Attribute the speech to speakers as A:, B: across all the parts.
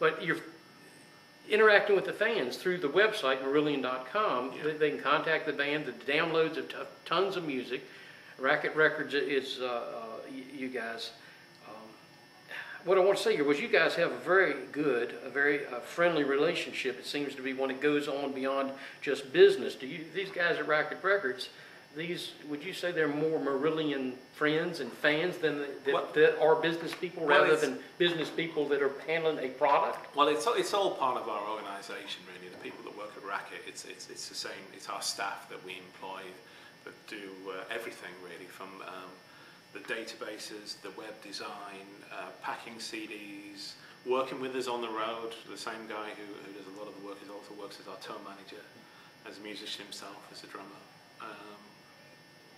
A: but you're interacting with the fans through the website, Marillion.com.
B: Yeah.
A: They can contact the band, the downloads of tons of music. Racket Records is you guys. What I want to say here was you guys have a very good, a very friendly relationship. It seems to be when it goes on beyond just business. These guys at Racket Records, would you say they're more Marillion friends and fans than that are business people rather than business people that are handling a product?
B: Well, it's all part of our organisation, really. The people that work at Racket, it's the same. It's our staff that we employ that do everything really, from the databases, the web design, packing CDs, working with us on the road. The same guy who does a lot of the work also works as our tour manager, as a musician himself, as a drummer.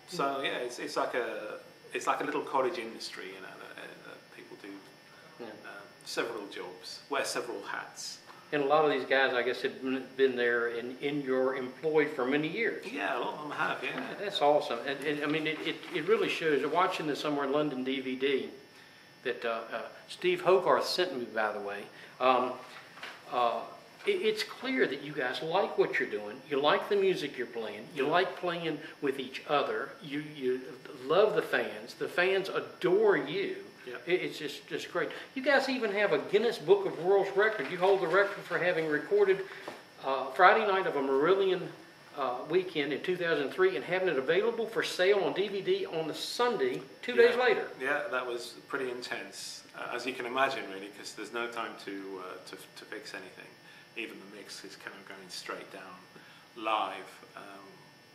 B: So yeah, it's like a little cottage industry, you know, that people do several jobs, wear several hats.
A: And a lot of these guys, I guess, have been there in your employ for many years.
B: Yeah, a lot of them have, yeah. That's
A: awesome. And I mean, it really shows. Watching the Somewhere in London DVD that Steve Hogarth sent me, by the way, it's clear that you guys like what you're doing. You like the music you're playing. You like playing with each other. You love the fans. The fans adore you. Yeah. It's just great. You guys even have a Guinness Book of World Record. You hold the record for having recorded Friday night of a Marillion Weekend in 2003 and having it available for sale on DVD on the Sunday 2 days later.
B: Yeah, that was pretty intense, as you can imagine, really, because there's no time to fix anything. Even the mix is kind of going straight down live.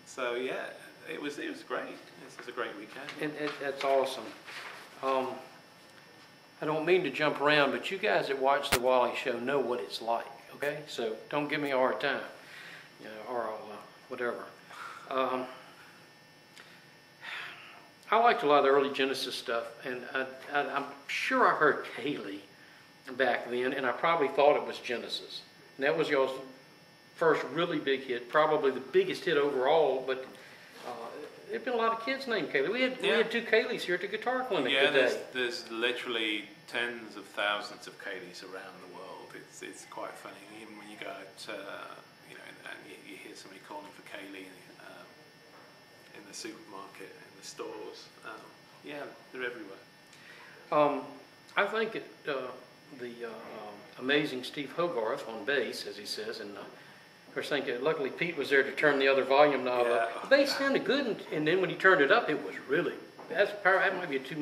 B: So yeah, it was great. It was a great weekend.
A: And that's awesome. I don't mean to jump around, but you guys that watch the Wally Show know what it's like, okay? So don't give me a hard time, you know, or whatever. I liked a lot of the early Genesis stuff, and I'm sure I heard Kaylee back then, and I probably thought it was Genesis. And that was y'all's first really big hit, probably the biggest hit overall, but there've been a lot of kids named Kaylee. We had two Kayleys here at the Guitar Clinic today.
B: There's literally tens of thousands of Kayleys around the world. It's quite funny. Even when you go out, you know, and you hear somebody calling for Kaylee in the supermarket, in the stores. Yeah, they're everywhere.
A: I think the amazing Steve Hogarth on bass, as he says, and of course, luckily Pete was there to turn the other volume knob up. The bass sounded good, and then when he turned it up, it was really, that might be too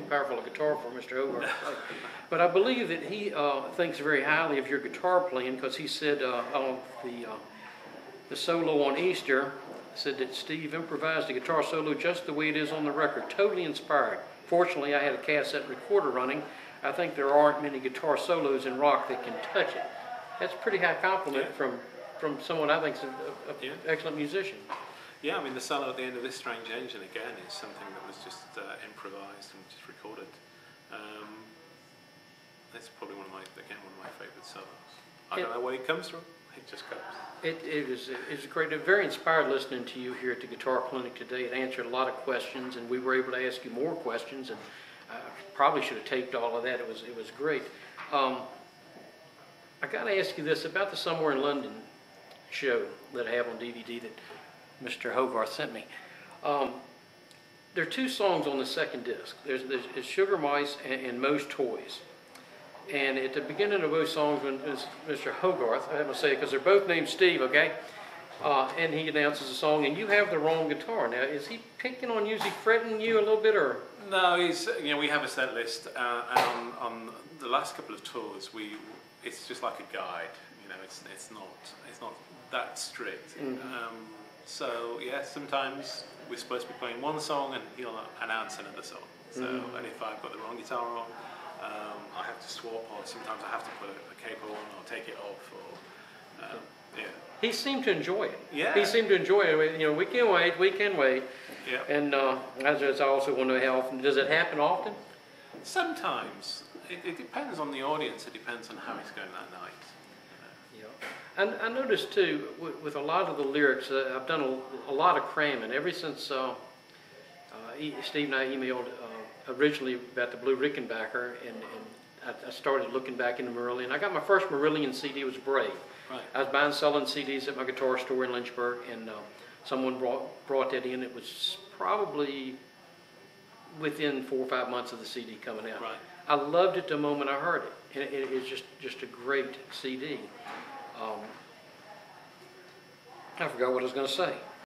A: powerful a guitar for Mr. Hogarth. But I believe that he thinks very highly of your guitar playing, because he said on the solo on Easter, said that Steve improvised the guitar solo just the way it is on the record, totally inspired. Fortunately, I had a cassette recorder running. I think there aren't many guitar solos in rock that can touch it. That's a pretty high compliment from someone I think is an excellent musician.
B: Yeah, I mean, the solo at the end of This Strange Engine, again, is something that was just improvised and just recorded. That's probably one of my favourite solos. I don't know where it comes from, it just comes.
A: It's great. Very inspired listening to you here at the Guitar Clinic today. It answered a lot of questions, and we were able to ask you more questions, and I probably should have taped all of that. It was great. I got to ask you this about the Somewhere in London show that I have on DVD that Mr. Hogarth sent me. There are two songs on the second disc. There's Sugar Mice and Moe's Toys. And at the beginning of both songs, when Mr. Hogarth, I have to say it because they're both named Steve, okay? And he announces a song, and you have the wrong guitar. Now, is he picking on you? Is he fretting you a little bit, or?
B: No, we have a set list, and on the last couple of tours, it's just like a guide. You know, it's not that strict. Mm-hmm. So yeah, sometimes we're supposed to be playing one song, and he'll announce another song. So, and if I've got the wrong guitar on, I have to swap, or sometimes I have to put a capo on or take it off, or yeah.
A: He seemed to enjoy it.
B: Yeah.
A: He seemed to enjoy it. You know, we can wait.
B: Yeah.
A: And I also want to know how often. Does it happen often?
B: Sometimes. It depends on the audience. It depends on how it's going that night.
A: And I noticed too, with a lot of the lyrics, I've done a lot of cramming ever since Steve and I emailed originally about the Blue Rickenbacker, and I started looking back into Marillion. I got my first Marillion CD, was Brave.
B: Right.
A: I was buying, selling CDs at my guitar store in Lynchburg, and someone brought that in. It was probably within 4 or 5 months of the CD coming out.
B: Right.
A: I loved it the moment I heard it, and it is just a great CD. I forgot what I was going to say.